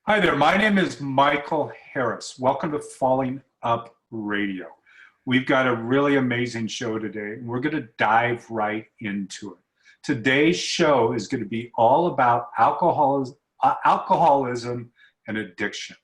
Hi there, my name is Michael Harris. Welcome to Falling Up Radio. We've got a really amazing show today, and we're going to dive right into it. Today's show is going to be all about alcoholism and addiction.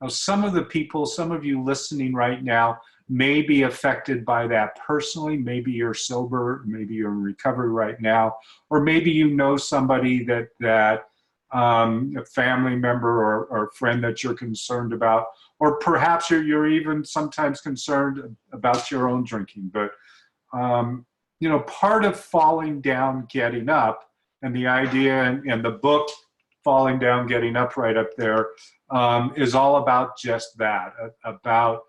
Now, some of you listening right now may be affected by that personally. Maybe you're sober, maybe you're in recovery right now, or maybe you know somebody that a family member or friend that you're concerned about, or perhaps you're even sometimes concerned about your own drinking. But, part of falling down, getting up, and the idea and the book, Falling Down, Getting Up, right up there, is all about just that, about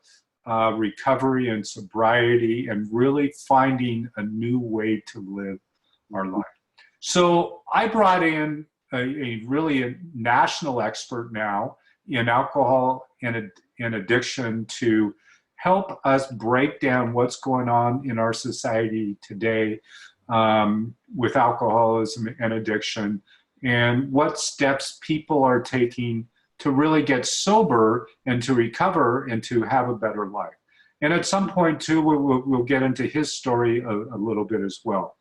recovery and sobriety and really finding a new way to live our life. So I brought in a really national expert now in alcohol and addiction to help us break down what's going on in our society today with alcoholism and addiction, and what steps people are taking to really get sober and to recover and to have a better life. And at some point, too, we'll get into his story a little bit as well.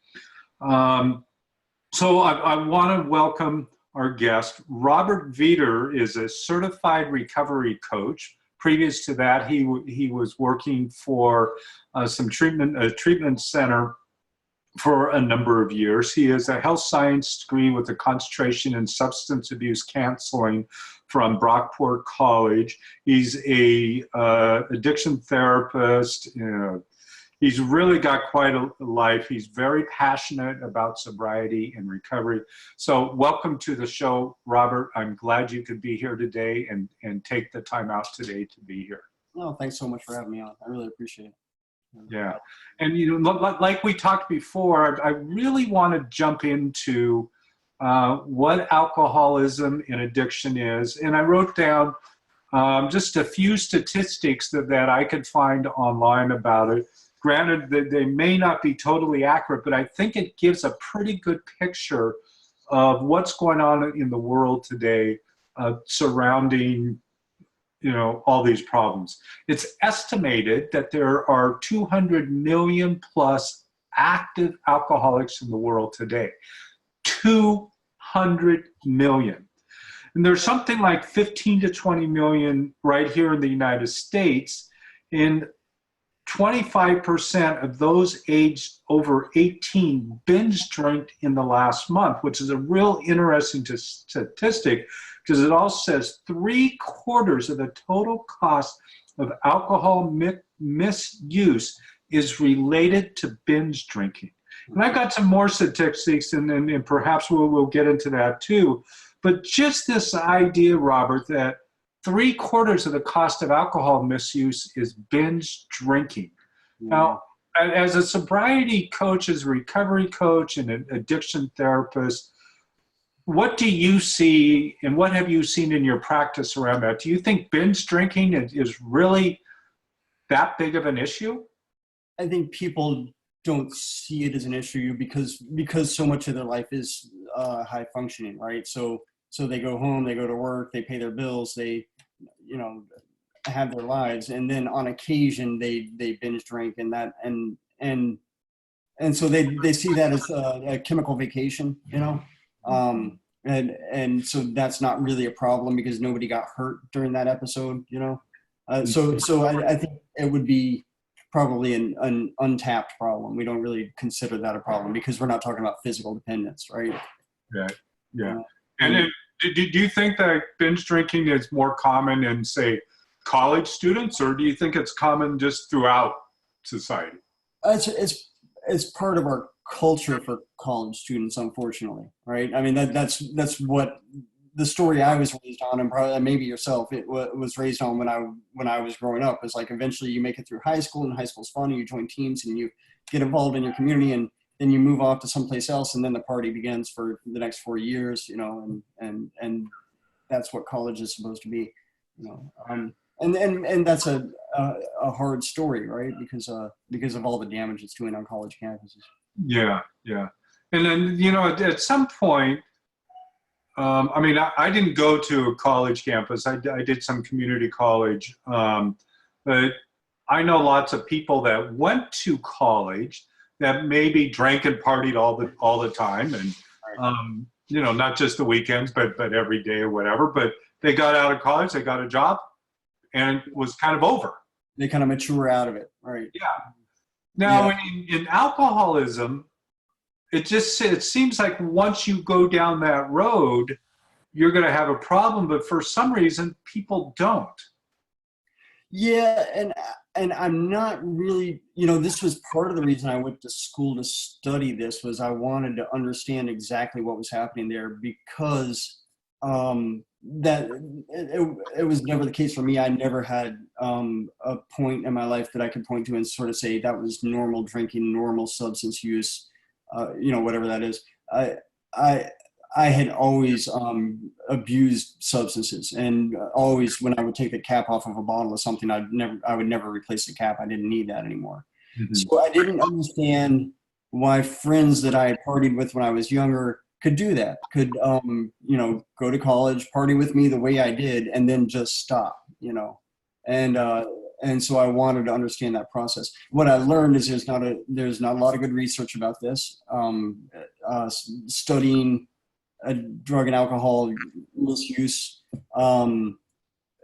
So I want to welcome our guest. Robert Veeder is a certified recovery coach. Previous to that, he was working for a treatment center for a number of years. He has a health science degree with a concentration in substance abuse counseling from Brockport College. He's a addiction therapist. He's really got quite a life. He's very passionate about sobriety and recovery. So welcome to the show, Robert. I'm glad you could be here today and take the time out today to be here. No, thanks so much for having me on. I really appreciate it. Yeah. And, like we talked before, I really want to jump into what alcoholism and addiction is. And I wrote down just a few statistics that I could find online about it. Granted that they may not be totally accurate, but I think it gives a pretty good picture of what's going on in the world today surrounding, all these problems. It's estimated that there are 200 million plus active alcoholics in the world today. 200 million. And there's something like 15 to 20 million right here in the United States. And 25% of those aged over 18 binge drank in the last month, which is a real interesting statistic because it also says 3/4 of the total cost of alcohol misuse is related to binge drinking. And I've got some more statistics, and perhaps we'll get into that too. But just this idea, Robert, that 3/4 of the cost of alcohol misuse is binge drinking. Now, as a sobriety coach, as a recovery coach, and an addiction therapist, what do you see and what have you seen in your practice around that? Do you think binge drinking is really that big of an issue? I think people don't see it as an issue because so much of their life is high functioning, right? So they go home, they go to work, they pay their bills, they have their lives, and then on occasion they binge drink, and so they see that as a chemical vacation, and so that's not really a problem because nobody got hurt during that episode, so I think it would be probably an untapped problem. We don't really consider that a problem because we're not talking about physical dependence, right? Yeah. And then, do you think that binge drinking is more common in, say, college students, or do you think it's common just throughout society? It's part of our culture for college students, unfortunately, right? I mean, that's what the story I was raised on, and probably maybe yourself, it was raised on when I was growing up. It's like eventually you make it through high school, and high school's fun, and you join teams, and you get involved in your community, and then you move off to someplace else, and then the party begins for the next 4 years, and that's what college is supposed to be, and that's a hard story, right? Because of all the damage it's doing on college campuses. Yeah. And then, at some point, I mean, I didn't go to a college campus. I did some community college, but I know lots of people that went to college that maybe drank and partied all the time, and you know, not just the weekends, but every day or whatever. But they got out of college, they got a job, and it was kind of over. They kind of mature out of it, right? Yeah. Now, Yeah. in alcoholism, it seems like once you go down that road, you're going to have a problem. But for some reason, people don't. Yeah, and I'm not really, you know, this was part of the reason I went to school to study this, was I wanted to understand exactly what was happening there, because that it was never the case for me. I never had a point in my life that I could point to and sort of say that was normal drinking, normal substance use, you know, whatever that is. I I had always abused substances, and always when I would take the cap off of a bottle of something, I would never replace the cap. I didn't need that anymore. Mm-hmm. So I didn't understand why friends that I partied with when I was younger could do that, could, you know, go to college, party with me the way I did, and then just stop, you know. And so I wanted to understand that process. What I learned is there's not a lot of good research about this. Studying drug and alcohol misuse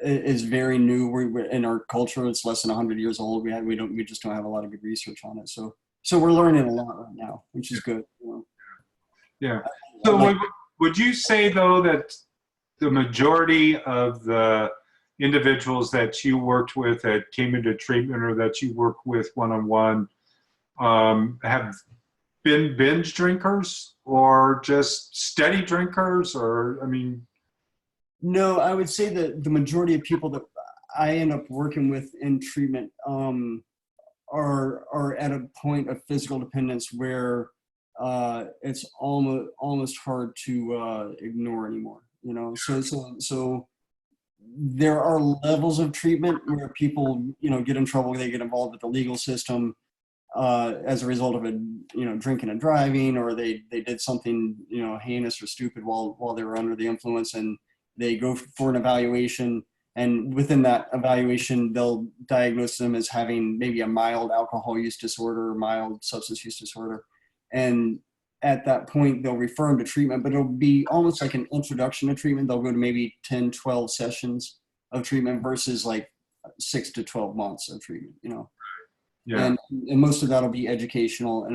is very new. We're in our culture. It's less than 100 years old. We just don't have a lot of good research on it. So we're learning a lot right now, which is good. You know? Yeah. So would you say though that the majority of the individuals that you worked with that came into treatment or that you work with one-on-one have been binge drinkers or just steady drinkers? Or, I mean... No, I would say that the majority of people that I end up working with in treatment are at a point of physical dependence where it's almost hard to ignore anymore. You know, so there are levels of treatment where people, you know, get in trouble. They get involved with the legal system as a result of drinking and driving, or they did something, you know, heinous or stupid while they were under the influence, and they go for an evaluation, and within that evaluation they'll diagnose them as having maybe a mild alcohol use disorder or mild substance use disorder, and at that point they'll refer them to treatment, but it'll be almost like an introduction to treatment. They'll go to maybe 10, 12 sessions of treatment versus like 6 to 12 months of treatment, you know. Yeah. And most of that'll be educational,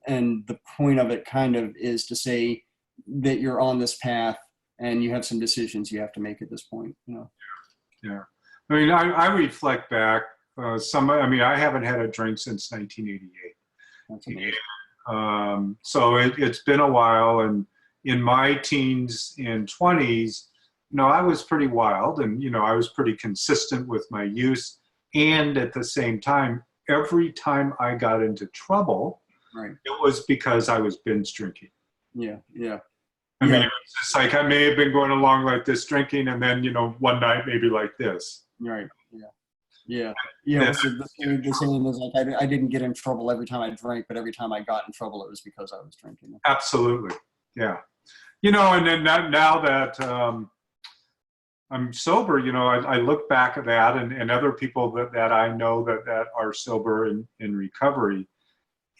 and the point of it kind of is to say that you're on this path and you have some decisions you have to make at this point, you know. Yeah. I mean, I reflect back, I haven't had a drink since 1988. That's amazing. So it's been a while, and in my teens and 20s, you know, I was pretty wild, and, you know, I was pretty consistent with my use, and at the same time, every time I got into trouble, right, it was because I was binge drinking. Yeah. I mean, it was just like I may have been going along like this drinking, and then, you know, one night maybe like this. Right. Yeah. The saying is like I didn't get in trouble every time I drank, but every time I got in trouble, it was because I was drinking. Absolutely. Yeah. You know, and then now that I'm sober, you know, I look back at that, and other people that I know that are sober in recovery,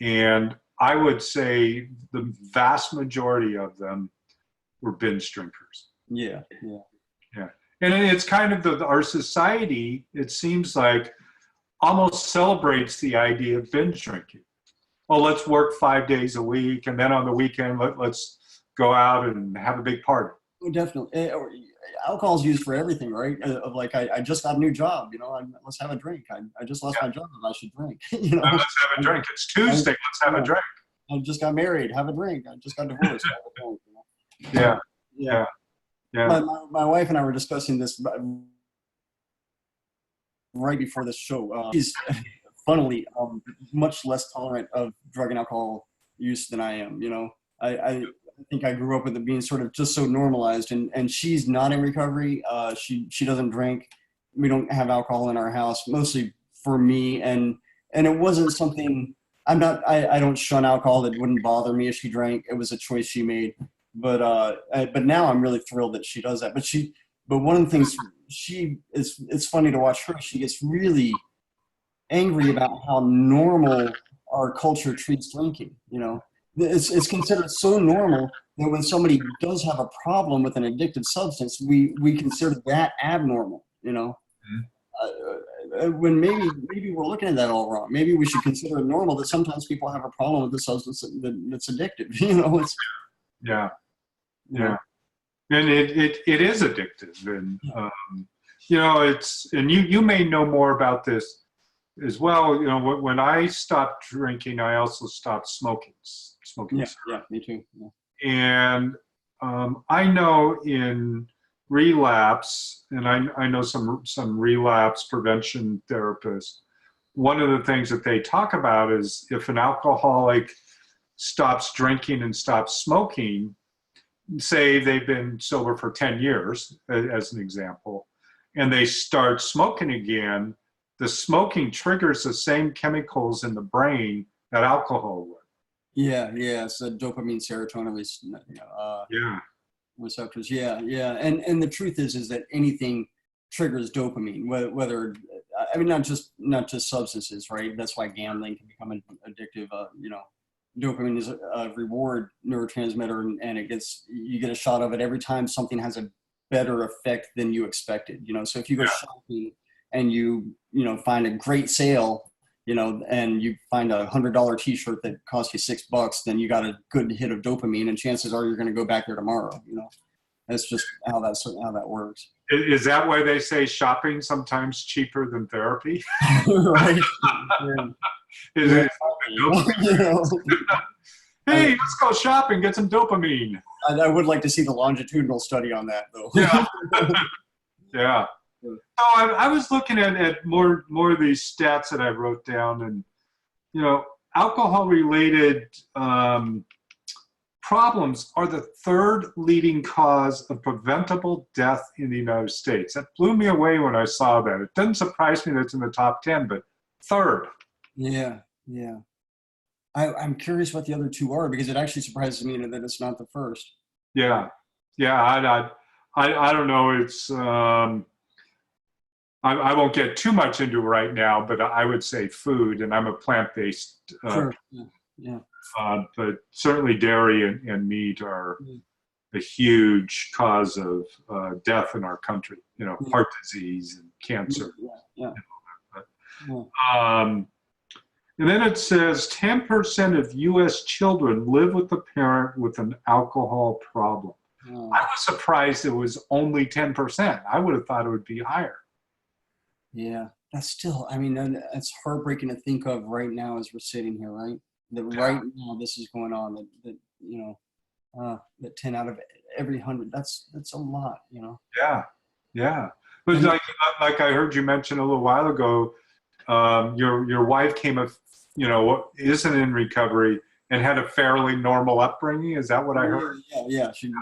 and I would say the vast majority of them were binge drinkers. Yeah. And it's kind of our society, it seems like, almost celebrates the idea of binge drinking. Well, let's work 5 days a week, and then on the weekend, let's go out and have a big party. Oh, definitely. Alcohol is used for everything, right? Of like, I just got a new job, you know, let's have a drink. I just lost my job, I should drink. You know, let's have a drink. It's Tuesday, let's have a drink. I just got married, have a drink. I just got divorced, have a drink. You know? Yeah. My wife and I were discussing this right before this show. She's funnily much less tolerant of drug and alcohol use than I am. You know, I think I grew up with it being sort of just so normalized, and she's not in recovery. She doesn't drink. We don't have alcohol in our house, mostly for me, and it wasn't something. I don't shun alcohol. It wouldn't bother me if she drank. It was a choice she made. but now I'm really thrilled that she does that. But one of the things it's funny to watch her. She gets really angry about how normal our culture treats drinking. It's considered so normal that when somebody does have a problem with an addictive substance, we consider that abnormal. When maybe we're looking at that all wrong. Maybe we should consider it normal that sometimes people have a problem with the substance that's addictive. It's Yeah. Yeah. And it is addictive. And, it's, and you may know more about this as well. When I stopped drinking, I also stopped smoking. Yeah, me too. Yeah. And I know in relapse, and I know some relapse prevention therapists, one of the things that they talk about is if an alcoholic stops drinking and stops smoking, say they've been sober for 10 years, as an example, and they start smoking again, the smoking triggers the same chemicals in the brain that alcohol would. Yeah. So dopamine, serotonin, receptors. Yeah. And the truth is that anything triggers dopamine, whether not just substances, right? That's why gambling can become addictive. Dopamine is a reward neurotransmitter, and you get a shot of it every time something has a better effect than you expected. So if you go shopping and you find a great sale, and you find $100 t-shirt that costs you $6, then you got a good hit of dopamine, and chances are you're going to go back there tomorrow. That's just how that works. Is that why they say shopping sometimes cheaper than therapy? Right. Is Hey, let's go shopping, get some dopamine. I would like to see the longitudinal study on that, though. Yeah. Yeah. So I was looking at more of these stats that I wrote down, and alcohol-related problems are the third leading cause of preventable death in the United States. That blew me away when I saw that. It doesn't surprise me that it's in the top 10, but third. Yeah. I'm curious what the other two are, because it actually surprises me that it's not the first. Yeah. I don't know. It's I won't get too much into it right now, but I would say food, and I'm a plant-based. Sure. Yeah. But certainly dairy and meat are a huge cause of death in our country. Heart disease and cancer. Yeah. And then it says 10% of U.S. children live with a parent with an alcohol problem. Oh. I was surprised it was only 10%. I would have thought it would be higher. Yeah, that's still, it's heartbreaking to think of right now as we're sitting here, right? That right now this is going on, that 10 out of every 100, that's a lot, Yeah. But like I heard you mention a little while ago, your wife isn't in recovery and had a fairly normal upbringing. Is that what I heard? Yeah. She,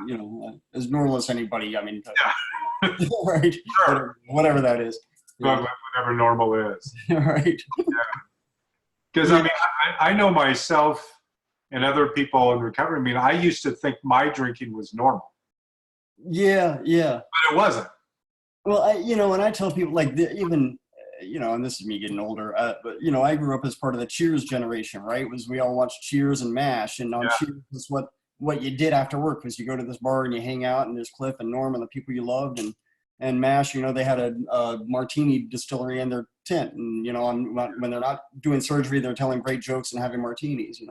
as normal as anybody. Right. Sure. Whatever that is. Whatever normal is. Right. Because I know myself and other people in recovery. I used to think my drinking was normal. Yeah. But it wasn't. Well, and I tell people and this is me getting older, but I grew up as part of the Cheers generation, right? We all watched Cheers and MASH, and on Cheers was what you did after work, was you go to this bar and you hang out, and there's Cliff and Norm and the people you loved, and MASH, they had a martini distillery in their tent, and when they're not doing surgery, they're telling great jokes and having martinis, and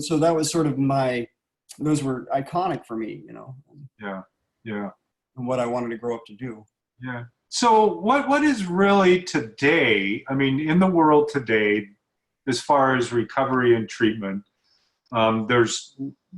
so that was sort of those were iconic for me, Yeah. and what I wanted to grow up to do. Yeah. So what is really today, in the world today, as far as recovery and treatment, there's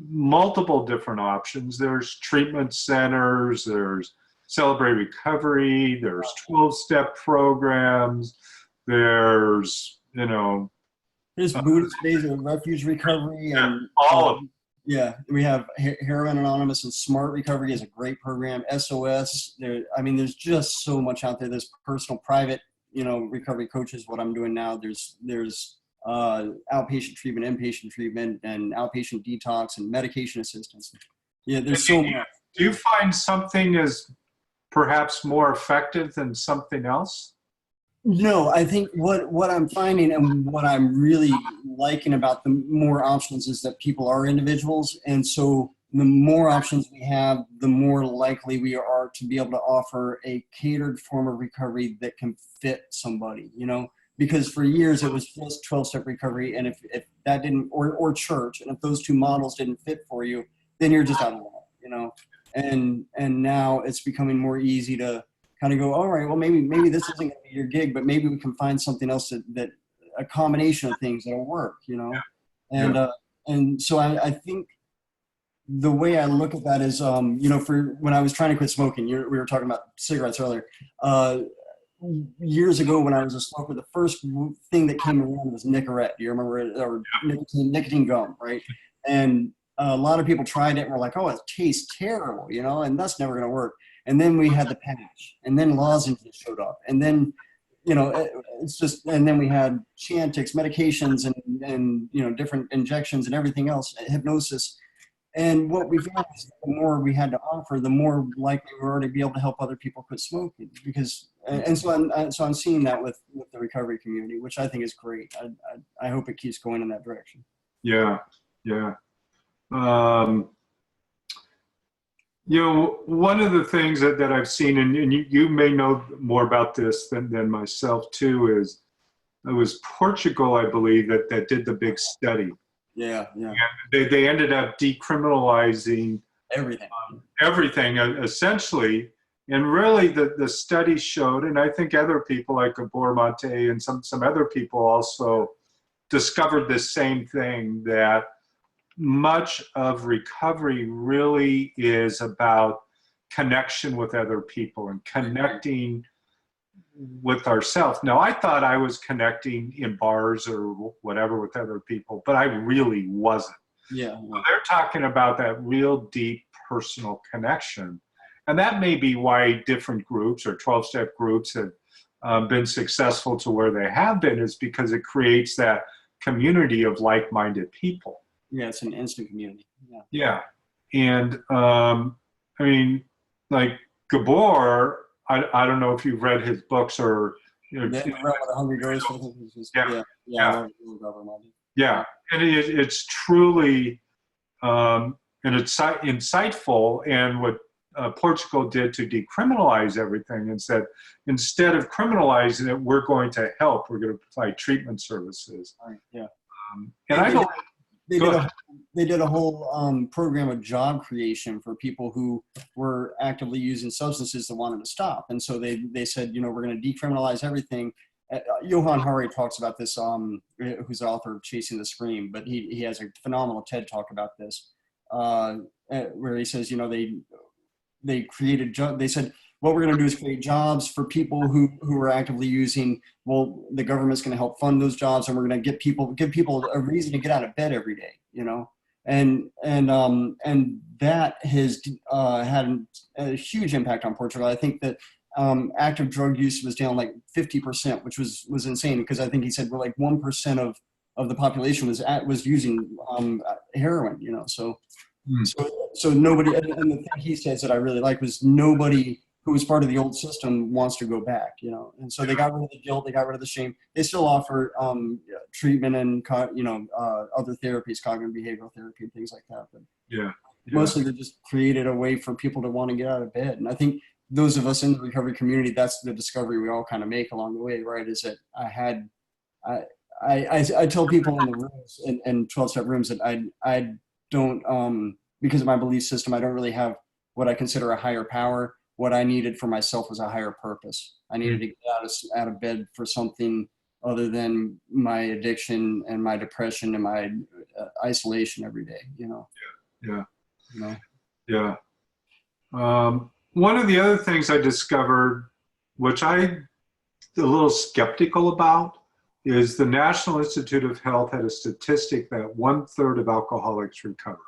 multiple different options. There's treatment centers, there's Celebrate Recovery, there's 12-step programs, there's Buddhist-based refuge recovery, and all of them. Yeah, we have Heroin Anonymous, and Smart Recovery is a great program. SOS, there's just so much out there. There's personal, private, recovery coaches. What I'm doing now, there's outpatient treatment, inpatient treatment, and outpatient detox and medication assistance. Yeah, there's so much. Do you find something is perhaps more effective than something else? No, I think what I'm finding and what I'm really liking about the more options is that people are individuals. And so the more options we have, the more likely we are to be able to offer a catered form of recovery that can fit somebody, you know, because for years it was just 12-step recovery. And if that didn't, or church, and if those two models didn't fit for you, then you're just out of luck, you know. And now it's becoming more easy to kind of go, all right, well, maybe this isn't going to be your gig, but maybe we can find something else that a combination of things that'll work, you know? And so I think the way I look at that is, you know, for when I was trying to quit smoking, we were talking about cigarettes earlier. Years ago when I was a smoker, the first thing that came around was Nicorette. Do you remember it? Or nicotine gum, right? And a lot of people tried it and were like, oh, it tastes terrible, you know, and that's never going to work. And then we had the patch, and then lozenges showed up, and then, you know, it's just, and then we had Chantix, medications, and you know, different injections and everything else, hypnosis. And what we found is the more we had to offer, the more likely we were to be able to help other people quit smoking. Because, and so I'm seeing that with the recovery community, which I think is great. I hope it keeps going in that direction. Yeah, yeah. You know, one of the things that I've seen, and you may know more about this than myself too, is it was Portugal, I believe, that did the big study. Yeah. And they ended up decriminalizing everything essentially. And really the study showed, and I think other people like Gabor Mate and some other people also discovered the same thing, that much of recovery really is about connection with other people and connecting with ourselves. Now, I thought I was connecting in bars or whatever with other people, but I really wasn't. Yeah. So they're talking about that real deep personal connection. And that may be why different groups or 12-step groups have been successful to where they have been, is because it creates that community of like-minded people. Yeah, it's an instant community. Yeah. And I mean, like Gabor, I don't know if you've read his books or, you know, Hungry Ghost. Yeah. And it's truly and it's insightful. And what Portugal did to decriminalize everything and said, instead of criminalizing it, we're going to help. We're going to provide treatment services. Right. Yeah. And I believe. They did a whole program of job creation for people who were actively using substances that wanted to stop. And so they said, you know, we're going to decriminalize everything. Johan Hari talks about this, who's the author of Chasing the Scream, but he has a phenomenal TED talk about this, where he says, you know, they said, what we're going to do is create jobs for people who are actively using. Well, the government's going to help fund those jobs, and we're going to give people a reason to get out of bed every day, you know, and that has had a huge impact on Portugal. I think that active drug use was down like 50%, which was insane, because I think he said we're like 1% of the population was using heroin, you know, so nobody, and the thing he says that I really like was nobody who was part of the old system wants to go back, you know. And so they got rid of the guilt, they got rid of the shame. They still offer treatment and, you know, other therapies, cognitive behavioral therapy and things like that. But mostly they just created a way for people to want to get out of bed. And I think those of us in the recovery community, that's the discovery we all kind of make along the way, right? Is that I tell people in the rooms, in 12-step rooms, that I don't, because of my belief system, I don't really have what I consider a higher power. What I needed for myself was a higher purpose. I needed to get out of bed for something other than my addiction and my depression and my isolation every day, you know? One of the other things I discovered, which I'm a little skeptical about, is the National Institute of Health had a statistic that 1/3 of alcoholics recover.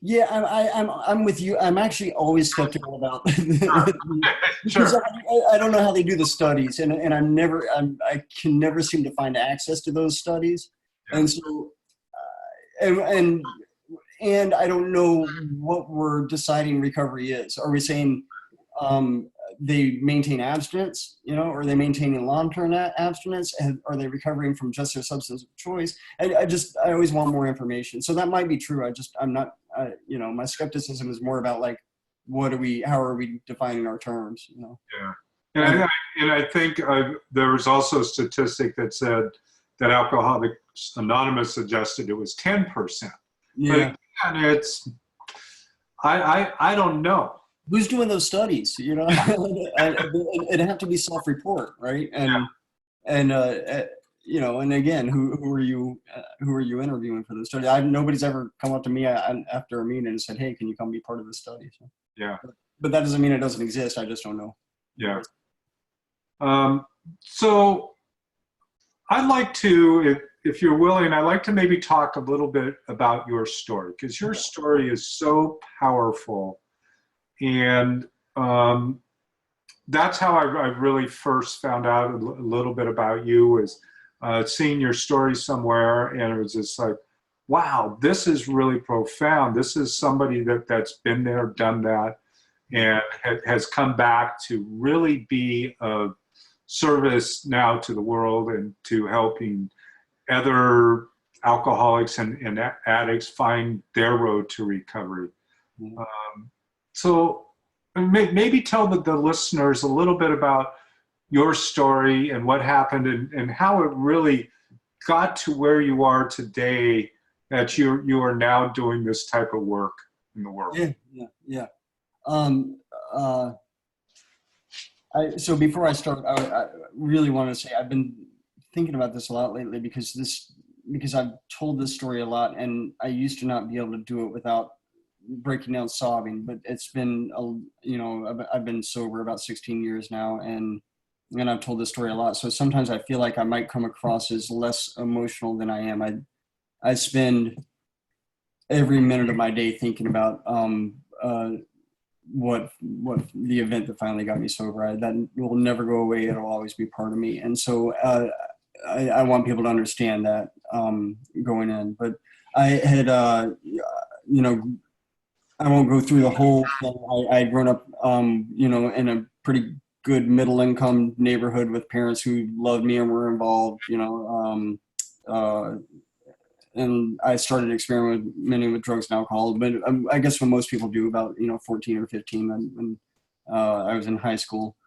Yeah, I'm with you. I'm actually always skeptical about because I don't know how they do the studies, and I can never seem to find access to those studies, and so and and I don't know what we're deciding recovery is. Are we saying they maintain abstinence, or are they maintaining long-term abstinence? And are they recovering from just their substance of choice? I always want more information. So that might be true. I'm not, my skepticism is more about like, how are we defining our terms? Yeah. And I think there was also a statistic that said that Alcoholics Anonymous suggested it was 10%. Yeah. But again, I don't know. Who's doing those studies? It'd have to be self-report, right? And and again, who are you interviewing for this study? Nobody's ever come up to me after a meeting and said, "Hey, can you come be part of this study?" So, Yeah. But that doesn't mean it doesn't exist. I just don't know. Yeah. So I'd like to, if you're willing, I'd like to maybe talk a little bit about your story, because your story is so powerful. And that's how I really first found out a little bit about you, was seeing your story somewhere, and it was just like, wow, this is really profound. This is somebody that's been there, done that, and has come back to really be of service now to the world and to helping other alcoholics and addicts find their road to recovery. So maybe tell the listeners a little bit about your story and what happened and how it really got to where you are today, that you are now doing this type of work in the world. Yeah. So before I start, I really want to say I've been thinking about this a lot lately because I've told this story a lot, and I used to not be able to do it without breaking down sobbing. But it's been I've been sober about 16 years now, and I've told this story a lot. So sometimes I feel like I might come across as less emotional than I am. I spend every minute of my day thinking about what the event that finally got me sober. That will never go away. It'll always be part of me. And so I want people to understand that going in. But I had, I won't go through the whole thing. I had grown up, in a pretty good middle income neighborhood with parents who loved me and were involved, and I started experimenting with drugs and alcohol, but I guess what most people do about 14 or 15 when I was in high school,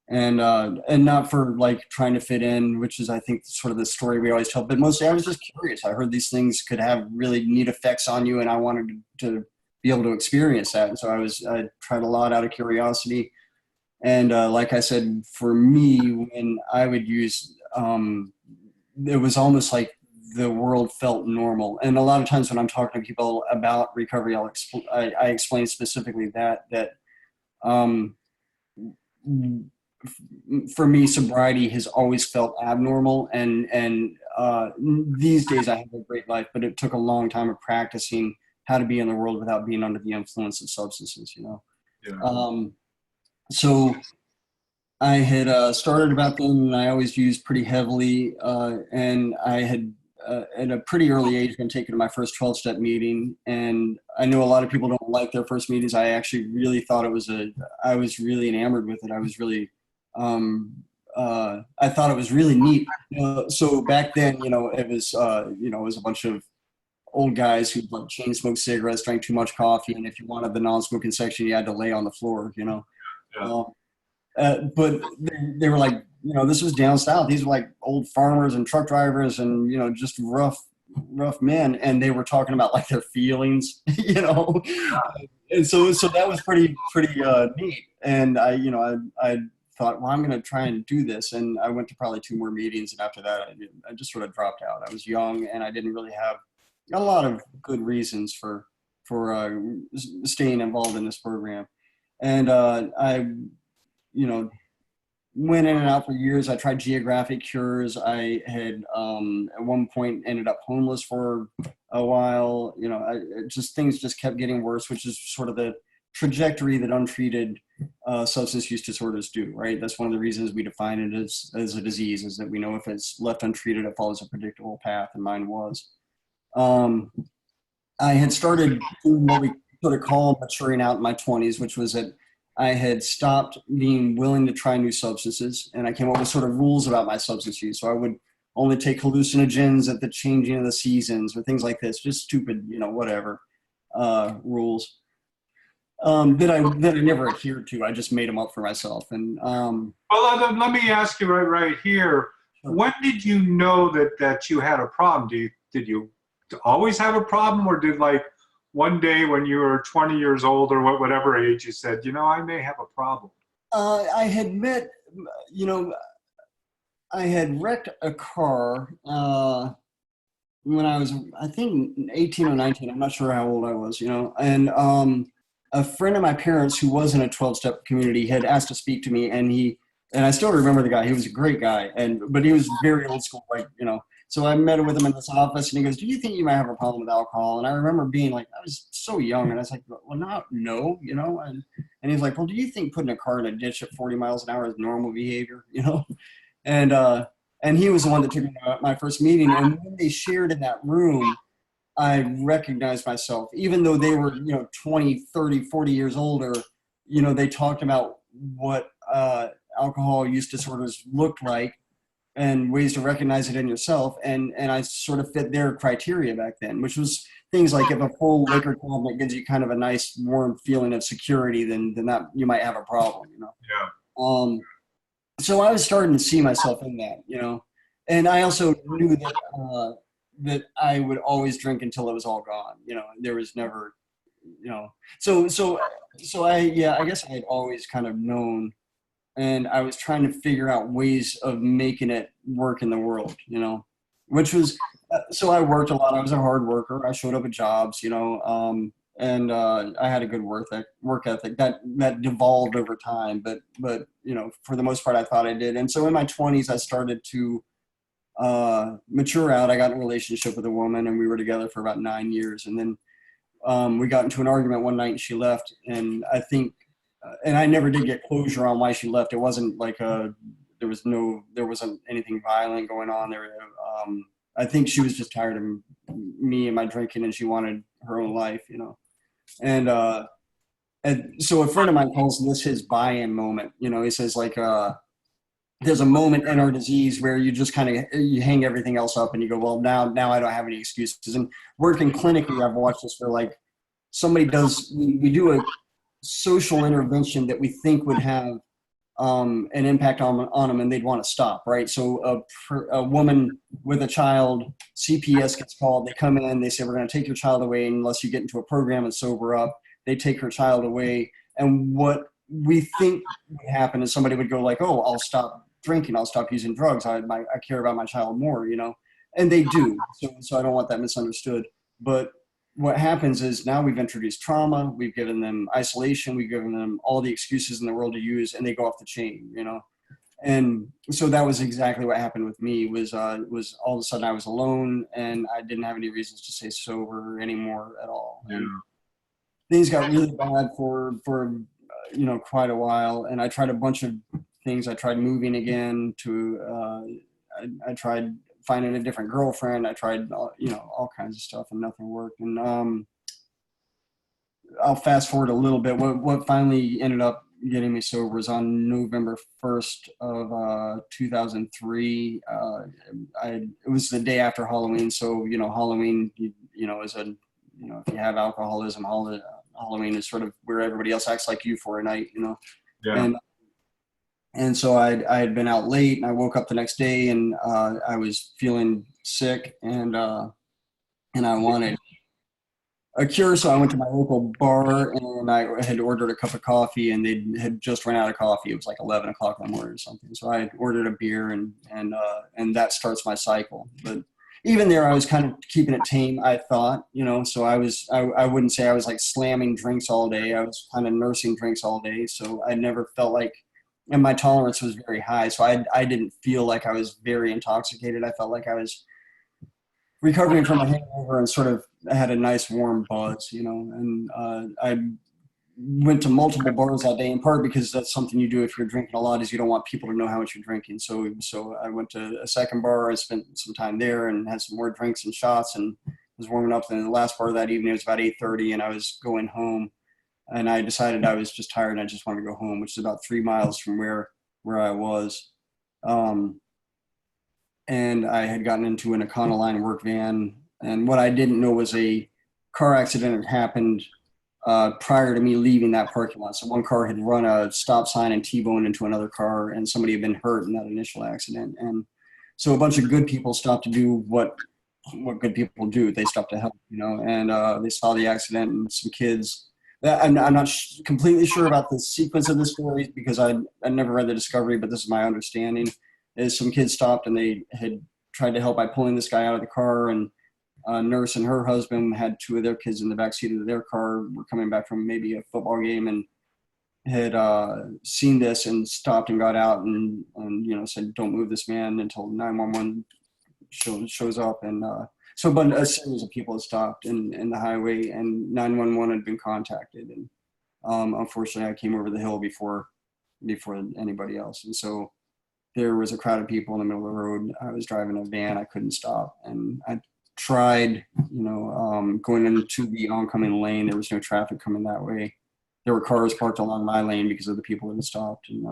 and not for like trying to fit in, which is I think sort of the story we always tell, but mostly I was just curious. I heard these things could have really neat effects on you, and I wanted to be able to experience that, and so I tried a lot out of curiosity, and like I said, for me, when I would use, it was almost like the world felt normal. And a lot of times when I'm talking to people about recovery, I explain specifically that for me, sobriety has always felt abnormal. And these days I have a great life, but it took a long time of practicing how to be in the world without being under the influence of substances, Yeah. So I had started about then, and I always used pretty heavily, and I had at a pretty early age been taken to my first 12-step meeting, and I know a lot of people don't like their first meetings. I actually really thought I was really enamored with it. I was really, I thought it was really neat. So back then, it was a bunch of old guys who like chain smoked cigarettes, drank too much coffee, and if you wanted the non-smoking section, you had to lay on the floor, Yeah. But they were like, this was down south. These were like old farmers and truck drivers and, just rough men. And they were talking about like their feelings, and so that was pretty neat. And I thought, well, I'm going to try and do this. And I went to probably 2 more meetings. And after that, I just sort of dropped out. I was young and I didn't really have a lot of good reasons for staying involved in this program. And I went in and out for years. I tried geographic cures. I had at one point ended up homeless for a while. Things just kept getting worse, which is sort of the trajectory that untreated substance use disorders do, right? That's one of the reasons we define it as a disease, is that we know if it's left untreated, it follows a predictable path, and mine was. I had started doing what we sort of call maturing out in my 20s, which was that I had stopped being willing to try new substances, and I came up with sort of rules about my substance use. So I would only take hallucinogens at the changing of the seasons or things like this, just stupid, whatever rules that I never adhered to. I just made them up for myself. And Well, let me ask you right here. sure. When did you know that you had a problem? Did you always have a problem, or did like one day when you were 20 years old or whatever age you said, I may have a problem? I had met, you know, I had wrecked a car when I was, I think, 18 or 19. I'm not sure how old I was, and a friend of my parents who was in a 12-step community had asked to speak to me, and I still remember the guy. He was a great guy, but he was very old school, So I met with him in this office, and he goes, "Do you think you might have a problem with alcohol?" And I remember being like, I was so young, and I was like, "Well, not no," and he's like, "Well, do you think putting a car in a ditch at 40 miles an hour is normal behavior?" And and he was the one that took me to my first meeting. And when they shared in that room, I recognized myself, even though they were, 20, 30, 40 years older. They talked about what alcohol use disorders looked like and ways to recognize it in yourself. And I sort of fit their criteria back then, which was things like if a full liquor cabinet gives you kind of a nice warm feeling of security, then that you might have a problem. Yeah. So I was starting to see myself in that. And I also knew that I would always drink until it was all gone. There was never, so I guess I had always kind of known, and I was trying to figure out ways of making it work in the world, which was, so I worked a lot. I was a hard worker. I showed up at jobs, and I had a good work ethic that devolved over time. But for the most part, I thought I did. And so in my 20s, I started to mature out. I got in a relationship with a woman, and we were together for about 9 years. And then we got into an argument one night, and she left. And I think, and I never did get closure on why she left. It wasn't like there wasn't anything violent going on there. I think she was just tired of me and my drinking, and she wanted her own life, And so a friend of mine calls this his buy-in moment. He says like, there's a moment in our disease where you just kind of, you hang everything else up and you go, well, now I don't have any excuses. And working clinically, I've watched this where like we do a social intervention that we think would have an impact on them, and they'd want to stop, right? So a woman with a child, CPS gets called, they come in, they say, we're going to take your child away unless you get into a program and sober up. They take her child away. And what we think would happen is somebody would go like, oh, I'll stop drinking, I'll stop using drugs, I care about my child more, and they do. So I don't want that misunderstood. But what happens is now we've introduced trauma, we've given them isolation, we've given them all the excuses in the world to use, and they go off the chain, And so that was exactly what happened with me, was all of a sudden I was alone, and I didn't have any reasons to stay sober anymore at all. Yeah. And things got really bad for quite a while, and I tried a bunch of things. I tried moving again I tried finding a different girlfriend. I tried, all kinds of stuff, and nothing worked. And I'll fast forward a little bit. What finally ended up getting me sober was on November 1st of 2003. It was the day after Halloween. So, Halloween, is if you have alcoholism, Halloween is sort of where everybody else acts like you for a night, Yeah. And so I had been out late, and I woke up the next day, and I was feeling sick, and I wanted a cure. So I went to my local bar, and I had ordered a cup of coffee, and they had just run out of coffee. It was like 11 o'clock in the morning or something. So I had ordered a beer, and that starts my cycle. But even there, I was kind of keeping it tame, I thought, so I wouldn't say I was like slamming drinks all day. I was kind of nursing drinks all day. So I never felt like, and my tolerance was very high. So I didn't feel like I was very intoxicated. I felt like I was recovering from a hangover and sort of had a nice warm buzz, and I went to multiple bars that day, in part because that's something you do if you're drinking a lot, is you don't want people to know how much you're drinking. So I went to a second bar, I spent some time there and had some more drinks and shots, and was warming up. And the last part of that evening, it was about 8:30, and I was going home. And I decided I was just tired and I just wanted to go home, which is about 3 miles from where I was. And I had gotten into an Econoline work van. And what I didn't know was a car accident had happened prior to me leaving that parking lot. So one car had run a stop sign and T-boned into another car, and somebody had been hurt in that initial accident. And so a bunch of good people stopped to do what good people do. They stopped to help, and they saw the accident, and some kids. I'm not completely sure about the sequence of the story because I never read the discovery, but this is my understanding. Is some kids stopped and they had tried to help by pulling this guy out of the car, and a nurse and her husband had 2 of their kids in the backseat of their car, were coming back from maybe a football game, and had seen this and stopped and got out and said, "Don't move this man," until 911 shows up. And so a series of people had stopped in the highway, and 911 had been contacted. And unfortunately, I came over the hill before anybody else. And so there was a crowd of people in the middle of the road. I was driving a van. I couldn't stop. And I tried, going into the oncoming lane. There was no traffic coming that way. There were cars parked along my lane because of the people that had stopped. And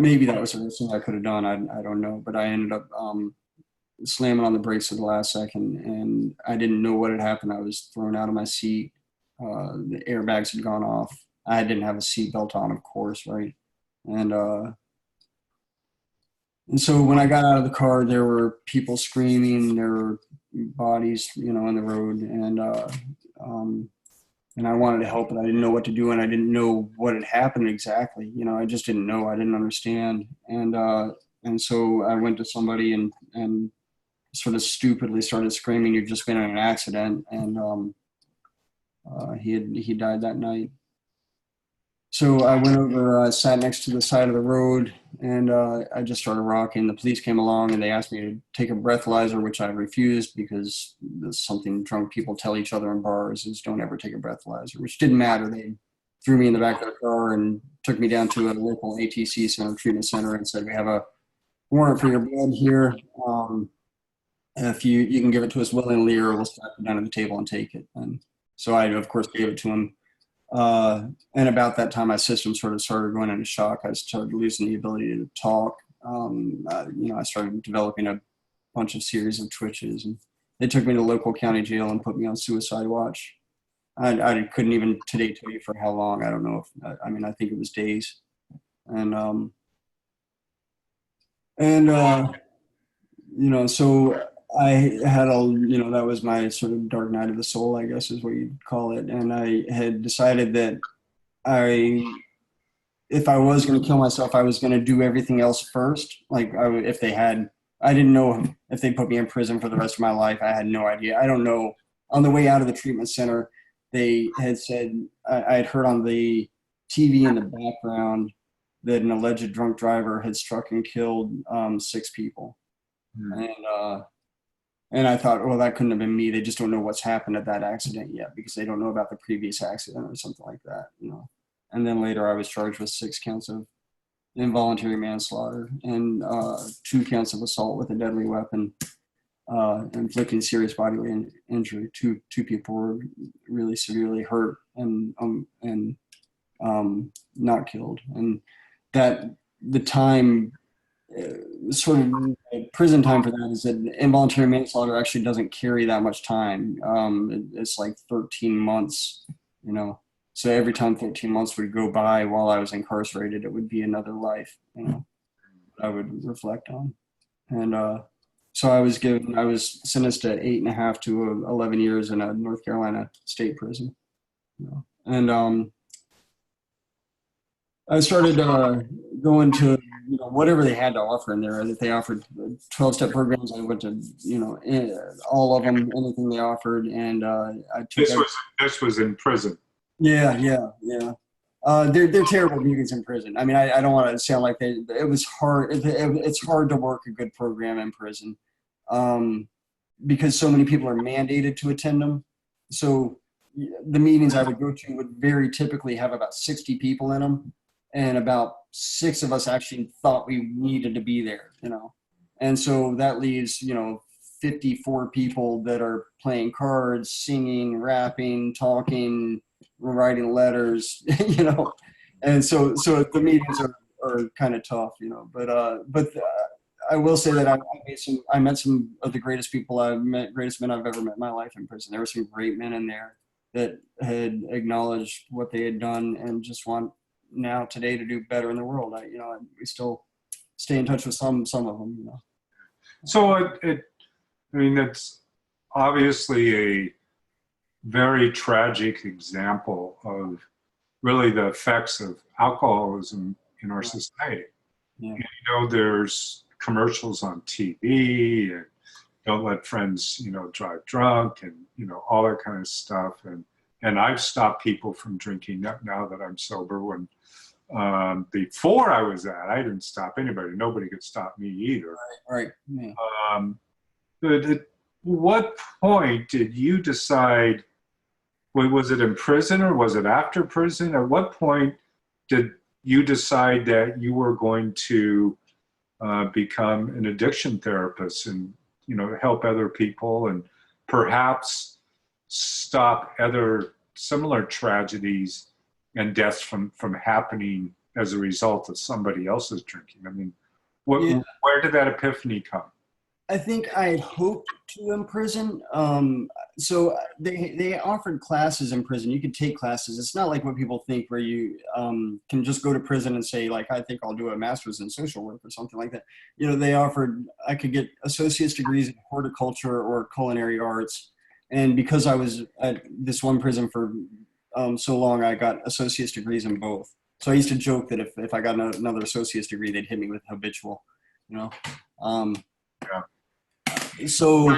maybe that was the worst thing I could have done. I don't know. But I ended up slamming on the brakes at the last second, and I didn't know what had happened. I was thrown out of my seat. The airbags had gone off. I didn't have a seatbelt on, of course, right? And so when I got out of the car, there were people screaming. There were bodies, on the road, and I wanted to help, but I didn't know what to do, and I didn't know what had happened exactly. I just didn't know. I didn't understand, and so I went to somebody and sort of stupidly started screaming, "You've just been in an accident," and he died that night. So I went over, sat next to the side of the road, and I just started rocking. The police came along and they asked me to take a breathalyzer, which I refused because there's something drunk people tell each other in bars is don't ever take a breathalyzer, which didn't matter. They threw me in the back of the car and took me down to a local ATC center, treatment center, and said, "We have a warrant for your blood here. If you can give it to us willingly, or we'll strap you down at the table and take it." And so I, of course, gave it to him. And about that time, my system sort of started going into shock. I started losing the ability to talk. I started developing a bunch of series of twitches, and they took me to local county jail and put me on suicide watch. I couldn't even today tell you for how long. I don't know if, I think it was days. So I had that was my sort of dark night of the soul, I guess is what you'd call it. And I had decided that if I was going to kill myself, I was going to do everything else first. Like I didn't know if they put me in prison for the rest of my life. I had no idea. I don't know. On the way out of the treatment center, they had said, I had heard on the TV in the background that an alleged drunk driver had struck and killed 6 people. And I thought, well, that couldn't have been me. They just don't know what's happened at that accident yet because they don't know about the previous accident or something like that, And then later I was charged with 6 counts of involuntary manslaughter and 2 counts of assault with a deadly weapon, inflicting serious bodily injury. Two people were really severely hurt and not killed. And that the time, sort of prison time for that is that involuntary manslaughter actually doesn't carry that much time. It's like 13 months, So every time 13 months would go by while I was incarcerated, it would be another life, I would reflect on. And so I was sentenced to 8.5 to 11 years in a North Carolina state prison. And I started going to whatever they had to offer in there. If they offered 12-step programs, I went to all of them, anything they offered, and I took. This was in prison. Yeah. They're terrible meetings in prison. I don't want to sound like it was hard. It's hard to work a good program in prison because so many people are mandated to attend them. So the meetings I would go to would very typically have about 60 people in them. And about 6 of us actually thought we needed to be there, And so that leaves, 54 people that are playing cards, singing, rapping, talking, writing letters, you know. And so the meetings are kind of tough, you know, but I will say that I met some of the greatest people greatest men I've ever met in my life in prison. There were some great men in there that had acknowledged what they had done and just want now today to do better in the world. We still stay in touch with some of them, you know. So I mean, it's obviously a very tragic example of really the effects of alcoholism in our society. Yeah. You know, there's commercials on TV and don't let friends, you know, drive drunk and, you know, all that kind of stuff. And I've stopped people from drinking now that I'm sober. When before I was that, I didn't stop anybody. Nobody could stop me either. Right. Yeah. But at what point did you decide, was it in prison or was it after prison? At what point did you decide that you were going to become an addiction therapist and, you know, help other people and perhaps stop other similar tragedies and deaths from happening as a result of somebody else's drinking? I mean, where did that epiphany come? I think I had hoped to in prison. So they offered classes in prison. You could take classes. It's not like what people think where you can just go to prison and say, like, I think I'll do a master's in social work or something like that. You know, they offered, I could get associate's degrees in horticulture or culinary arts. And because I was at this one prison for so long, I got associate's degrees in both. So I used to joke that if I got another associate's degree, they'd hit me with habitual, you know. Yeah. So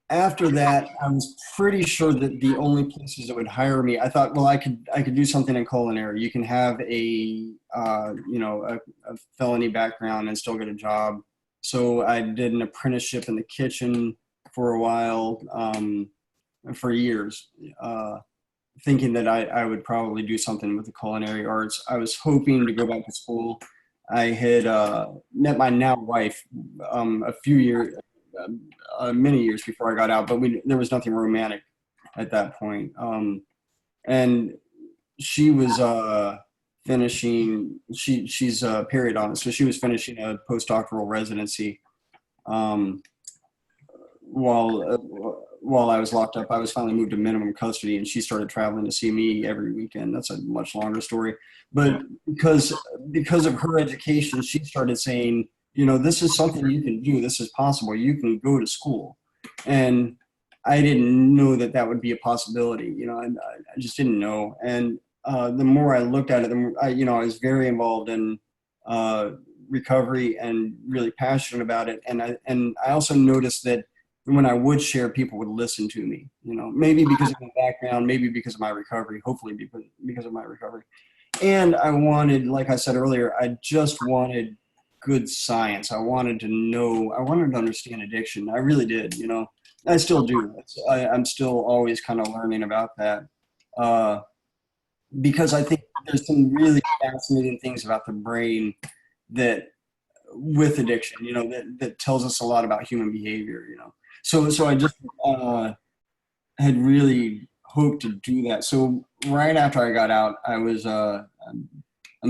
after that, I was pretty sure that the only places that would hire me, I thought, well, I could do something in culinary. You can have a felony background and still get a job. So I did an apprenticeship in the kitchen for a while, for years, thinking that I would probably do something with the culinary arts. I was hoping to go back to school. I had met my now wife many years before I got out, but there was nothing romantic at that point. And she was finishing. She's a periodontist, so she was finishing a postdoctoral residency. While I was locked up, I was finally moved to minimum custody, and she started traveling to see me every weekend. That's a much longer story. But because of her education, she started saying, you know, this is something you can do. This is possible. You can go to school. And I didn't know that would be a possibility. You know, I just didn't know. And the more I looked at it, the more I was very involved in recovery and really passionate about it. And I also noticed that when I would share, people would listen to me, you know, maybe because of my background, maybe because of my recovery, hopefully because of my recovery. And I wanted, like I said earlier, I just wanted good science. I wanted to understand addiction. I really did, you know. I still do. I'm still always kind of learning about that because I think there's some really fascinating things about the brain that with addiction, you know, that tells us a lot about human behavior, you know. So I just had really hoped to do that. So right after I got out, I was I'm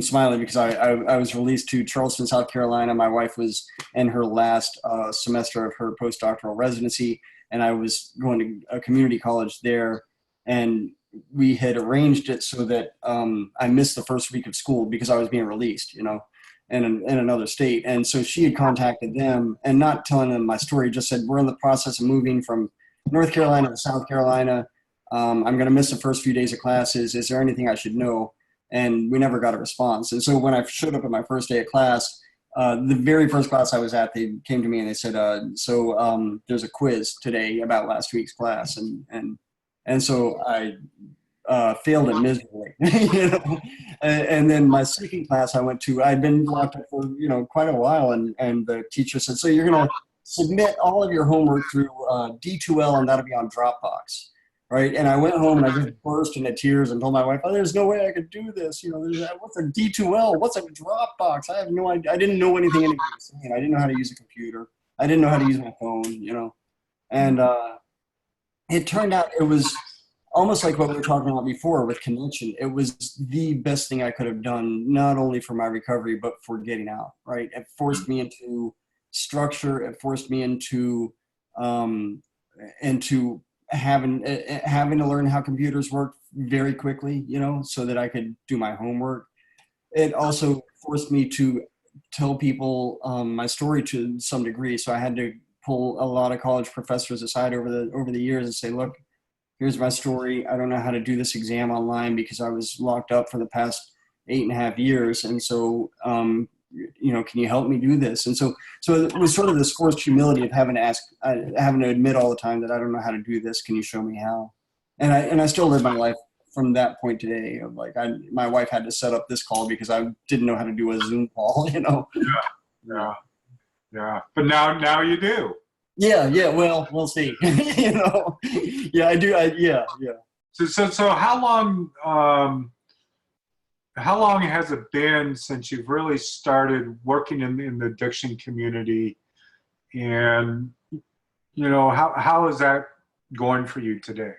smiling because I was released to Charleston, South Carolina. My wife was in her last semester of her postdoctoral residency, and I was going to a community college there. And we had arranged it so that I missed the first week of school because I was being released, you know, in another state. And so she had contacted them and not telling them my story, just said, we're in the process of moving from North Carolina to South Carolina. I'm going to miss the first few days of classes. Is there anything I should know? And we never got a response. And so when I showed up at my first day of class, the very first class I was at, they came to me and they said, there's a quiz today about last week's class. And so I failed it miserably, you know? And then my second class I went to, I'd been locked up for, you know, quite a while. And the teacher said, so you're going to submit all of your homework through D2L and that'll be on Dropbox. Right. And I went home and I just burst into tears and told my wife, oh, there's no way I could do this. You know, what's a D2L? What's a Dropbox? I have no idea. I didn't know anything anybody was saying. I didn't know how to use a computer. I didn't know how to use my phone, you know. And it turned out it was almost like what we were talking about before with connection. It was the best thing I could have done, not only for my recovery, but for getting out, right? It forced me into structure. It forced me um, into having to learn how computers work very quickly, you know, so that I could do my homework. It also forced me to tell people my story to some degree. So I had to pull a lot of college professors aside over the years and say, look, here's my story. I don't know how to do this exam online because I was locked up for the past 8.5 years. And so, you know, can you help me do this? And so it was sort of this forced humility of having to admit all the time that I don't know how to do this. Can you show me how? And I still live my life from that point today of like, my wife had to set up this call because I didn't know how to do a Zoom call, you know? Yeah. Yeah. But now you do. Yeah. Well, we'll see. You know? Yeah, I do. Yeah. So how long has it been since you've really started working in the addiction community, and you know how is that going for you today?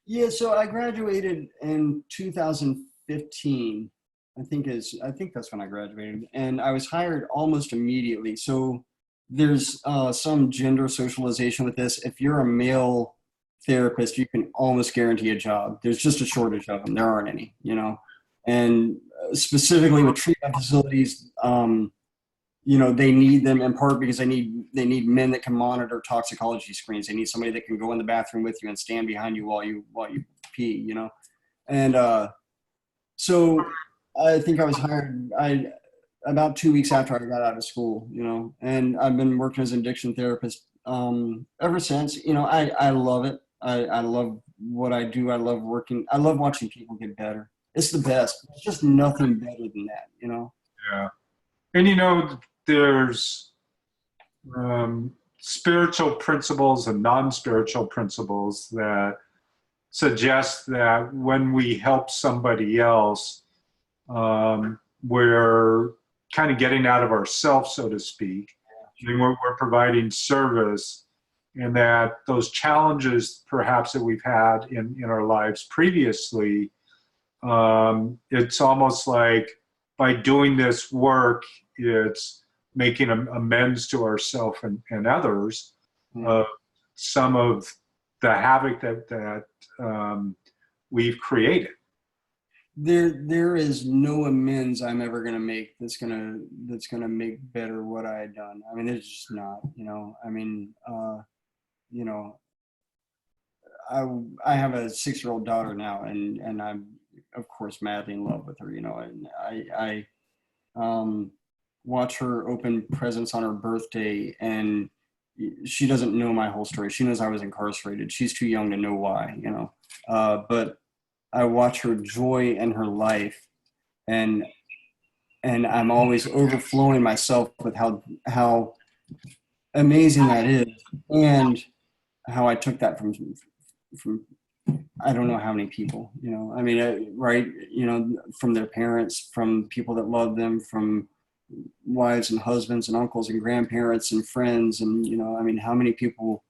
Yeah, so I graduated in 2015. I think that's when I graduated, and I was hired almost immediately. So there's some gender socialization with this. If you're a male therapist, you can almost guarantee a job. There's just a shortage of them. There aren't any, you know. And specifically with treatment facilities, you know, they need them in part because they need men that can monitor toxicology screens. They need somebody that can go in the bathroom with you and stand behind you while you pee, you know. And so I think I was hired about 2 weeks after I got out of school, you know, and I've been working as an addiction therapist ever since. You know, I love it. I love what I do. I love working. I love watching people get better. It's the best. There's just nothing better than that, you know. Yeah, and you know there's spiritual principles and non-spiritual principles that suggest that when we help somebody else, we're kind of getting out of ourselves, so to speak. And we're providing service, and that those challenges perhaps that we've had in our lives previously, it's almost like by doing this work, it's making amends to ourselves and others of some of the havoc that we've created. There is no amends I'm ever gonna make that's gonna make better what I had done. I mean, it's just not, you know. I mean, you know, I have a 6-year-old daughter now, and I'm of course madly in love with her, you know, and I watch her open presents on her birthday, and she doesn't know my whole story. She knows I was incarcerated. She's too young to know why, you know. But I watch her joy in her life, and I'm always overflowing myself with how amazing that is, and how I took that from I don't know how many people, you know. I mean, right, you know, from their parents, from people that love them, from wives and husbands and uncles and grandparents and friends, and you know, I mean, how many people?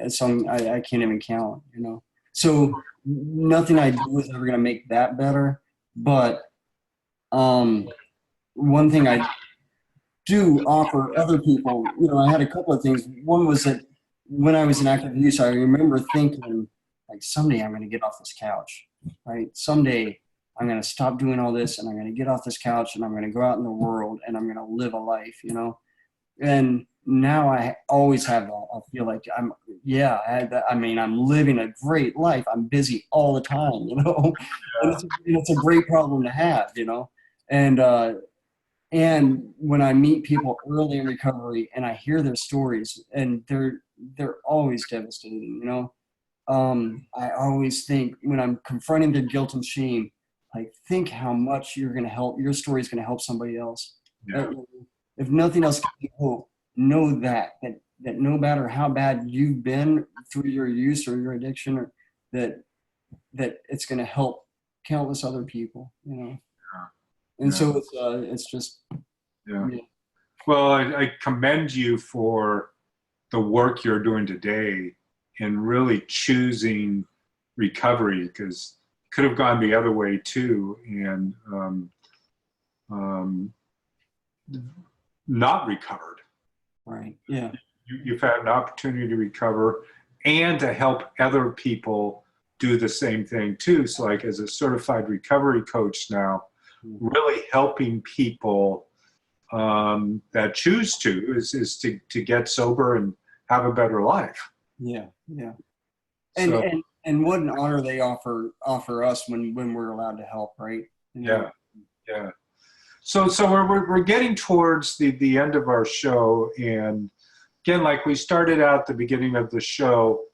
Some I can't even count, you know. So nothing I do is ever going to make that better. But one thing I do offer other people, you know, I had a couple of things. One was that when I was in active use, I remember thinking, like, someday I'm going to get off this couch, right? Someday I'm going to stop doing all this, and I'm going to get off this couch, and I'm going to go out in the world, and I'm going to live a life, you know. And now I always have that. I feel like I mean, I'm living a great life. I'm busy all the time, you know. And it's a great problem to have, you know. And when I meet people early in recovery and I hear their stories, and they're always devastating, you know. I always think when I'm confronting their guilt and shame, like, think how much your story is going to help somebody else. Yeah. If nothing else can be hope, know that no matter how bad you've been through your use or your addiction, or that it's going to help countless other people, you know. And so it's just Yeah. Well, I commend you for the work you're doing today in really choosing recovery, because it could have gone the other way too, and um, not recovered. Right. Yeah. You've had an opportunity to recover and to help other people do the same thing too. So like as a certified recovery coach now, really helping people that choose to is to get sober and have a better life. Yeah. Yeah. So, And what an honor they offer us when we're allowed to help, right? yeah, yeah. So we're getting towards the end of our show, and again, like we started out the beginning of the show,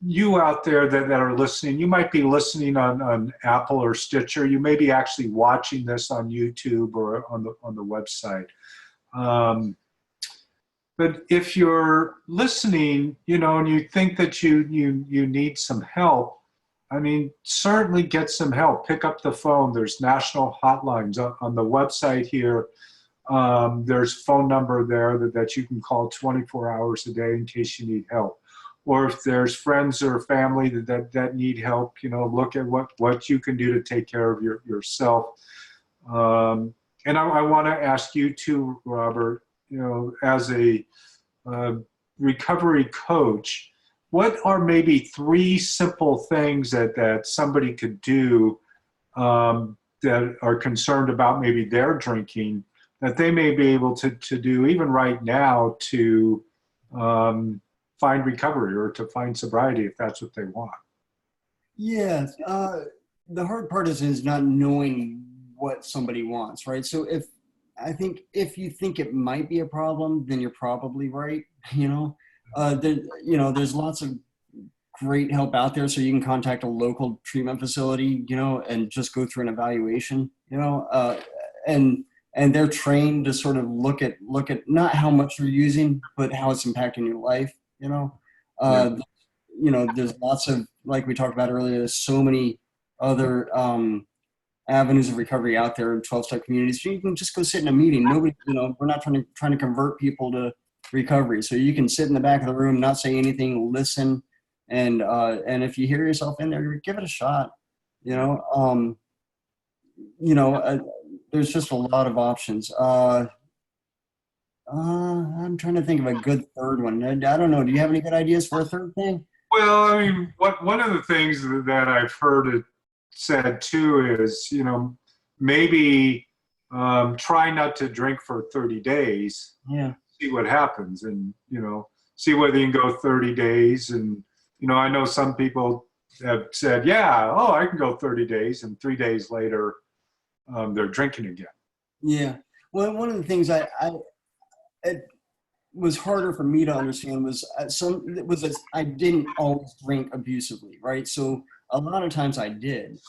you out there that are listening, you might be listening on Apple or Stitcher. You may be actually watching this on YouTube or on the website. But if you're listening, and you think that you need some help, I mean, certainly get some help. Pick up the phone. There's national hotlines on the website here. There's a phone number there that you can call 24 hours a day in case you need help. Or if there's friends or family that need help, look at what you can do to take care of yourself. And I want to ask you too, Robert, as a recovery coach, what are maybe 3 simple things that somebody could do that are concerned about maybe their drinking, that they may be able to do even right now to find recovery or to find sobriety if that's what they want? Yeah. The hard part is not knowing what somebody wants, right? So I think if you think it might be a problem, then you're probably right. There's lots of great help out there. So you can contact a local treatment facility, and just go through an evaluation, and they're trained to sort of look at not how much you're using, but how it's impacting your life. There's lots of, like we talked about earlier, there's so many other avenues of recovery out there in 12-step communities. So you can just go sit in a meeting. Nobody, we're not trying to convert people to recovery. So you can sit in the back of the room, not say anything, listen, and if you hear yourself in there, give it a shot. There's just a lot of options. I'm trying to think of a good third one. I don't know. Do you have any good ideas for a third thing? Well, I mean, one of the things that I've heard it said too is, maybe try not to drink for 30 days. Yeah. See what happens, and see whether you can go 30 days. And I know some people have said, I can go 30 days, and 3 days later they're drinking again. Yeah. Well, one of the things it was harder for me to understand was I didn't always drink abusively, right? So a lot of times I did.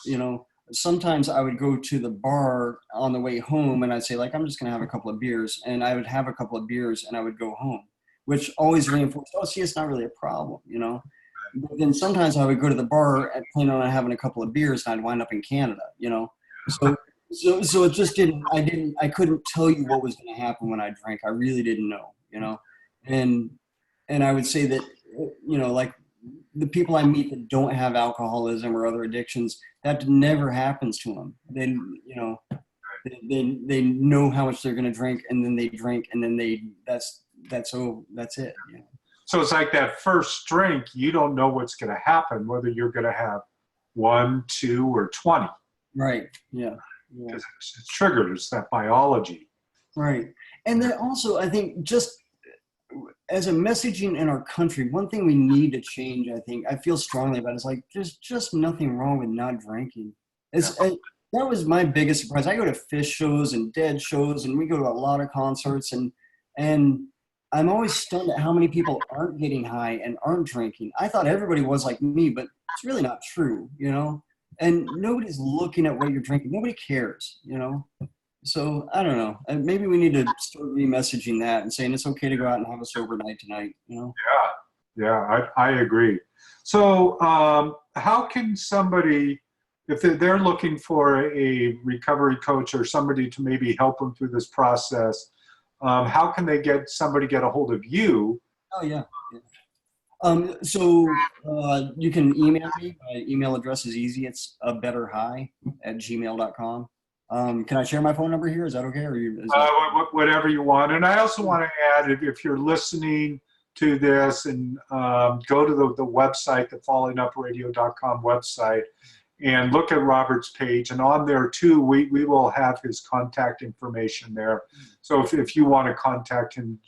Sometimes I would go to the bar on the way home and I'd say, like, I'm just going to have a couple of beers, and I would have a couple of beers and I would go home, which always reinforced, see, it's not really a problem, But then sometimes I would go to the bar and plan on having a couple of beers, and I'd wind up in Canada, So it just I couldn't tell you what was going to happen when I drank. I really didn't know, and I would say that, like the people I meet that don't have alcoholism or other addictions, that never happens to them. They know how much they're going to drink, and then they drink, and then that's it. So it's like that first drink, you don't know what's going to happen, whether you're going to have 1, 2, or 20. Right. Yeah. Because it's triggered. It's that biology. Right. And then also, I think, just as a messaging in our country, one thing we need to change, I feel strongly about, is like, there's just nothing wrong with not drinking. That was my biggest surprise. I go to Fish shows and Dead shows, and we go to a lot of concerts, and I'm always stunned at how many people aren't getting high and aren't drinking. I thought everybody was like me, but it's really not true, And nobody's looking at what you're drinking. Nobody cares, So I don't know. Maybe we need to start re-messaging that and saying it's okay to go out and have a sober night tonight, Yeah, I agree. So how can somebody, if they're looking for a recovery coach or somebody to maybe help them through this process, how can they somebody get a hold of you? Oh, yeah. So you can email me. My email address is easy. It's abetterhigh@gmail.com. Can I share my phone number here? Is that okay? Or is that... Whatever you want. And I also want to add, if you're listening to this, and go to the website, the fallingupradio.com website, and look at Robert's page. And on there too, we will have his contact information there. So if you want to contact him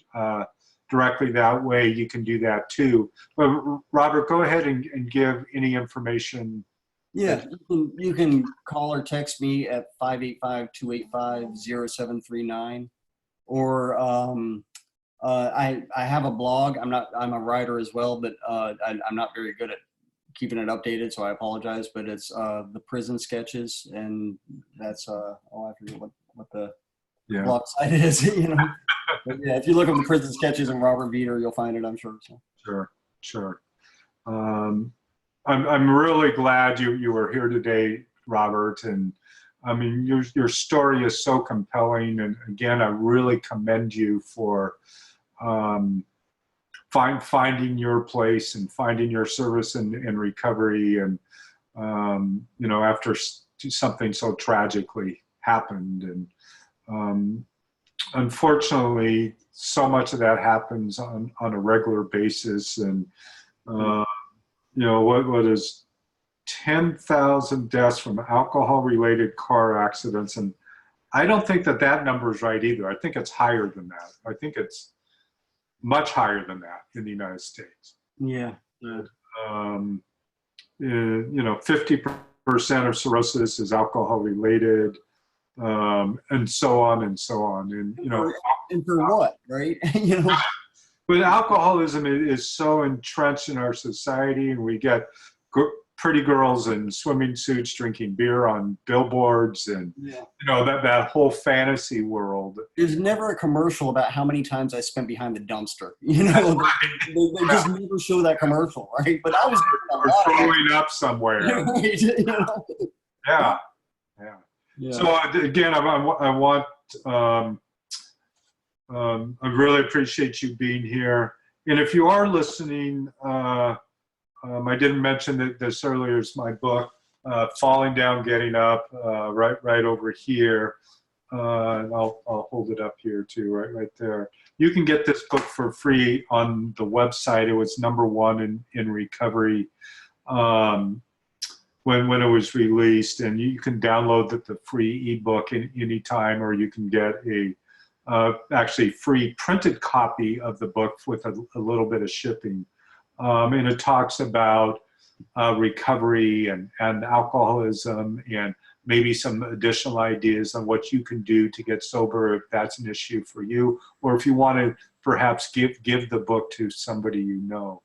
directly that way, you can do that too. But Robert, go ahead and give any information. Yeah, you can call or text me at 585-285-0739, or I have a blog. I'm a writer as well, but I'm not very good at keeping it updated, so I apologize. But it's the Prison Sketches, and that's I forget what the blog site is. But yeah, if you look up the Prison Sketches and Robert Veeder, you'll find it, I'm sure. So. Sure. I'm really glad you were here today, Robert. And I mean, your story is so compelling. And again, I really commend you for finding your place and finding your service in recovery. And, after something so tragically happened. And unfortunately, so much of that happens on a regular basis. And, what is 10,000 deaths from alcohol-related car accidents. And I don't think that number is right either. I think it's higher than that. I think it's much higher than that in the United States. Yeah. 50% of cirrhosis is alcohol-related, and so on and so on. And, and for what, right? But alcoholism is so entrenched in our society, and we get pretty girls in swimming suits drinking beer on billboards, and that whole fantasy world. There's never a commercial about how many times I spent behind the dumpster. They just never show that commercial, right? But I was throwing up somewhere. Right, Yeah. So again, I want. I really appreciate you being here. And if you are listening, I didn't mention this earlier, is my book, Falling Down, Getting Up, right over here. And I'll hold it up here too, right there. You can get this book for free on the website. It was #1 in recovery when it was released. And you can download the free ebook anytime, or you can get a actually free printed copy of the book with a little bit of shipping. And it talks about recovery and alcoholism, and maybe some additional ideas on what you can do to get sober if that's an issue for you, or if you want to perhaps give the book to somebody you know.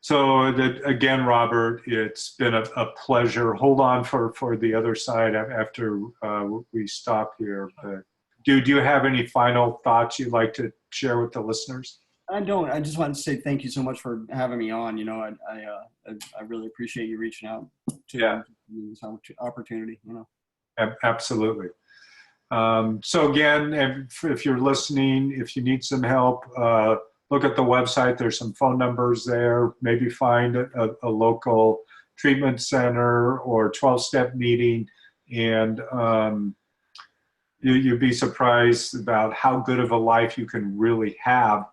So again, Robert, it's been a pleasure. Hold on for the other side after we stop here. But do you have any final thoughts you'd like to share with the listeners? I don't. I just wanted to say thank you so much for having me on. I really appreciate you reaching out to this opportunity. Absolutely. So again, if you're listening, if you need some help, look at the website. There's some phone numbers there. Maybe find a local treatment center or 12-step meeting, and you'd be surprised about how good of a life you can really have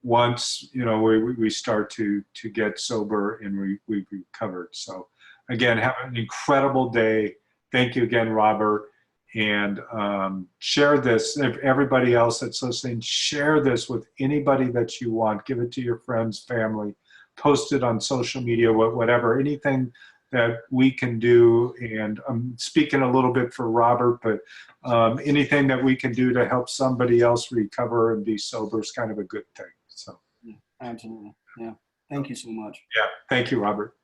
once we start to get sober and we've recovered. So again, have an incredible day. Thank you again, Robert. And share this. If everybody else that's listening, share this with anybody that you want. Give it to your friends, family. Post it on social media, whatever. Anything that we can do. And I'm speaking a little bit for Robert, but anything that we can do to help somebody else recover and be sober is kind of a good thing. So absolutely. Yeah. Thank you so much. Yeah. Thank you, Robert.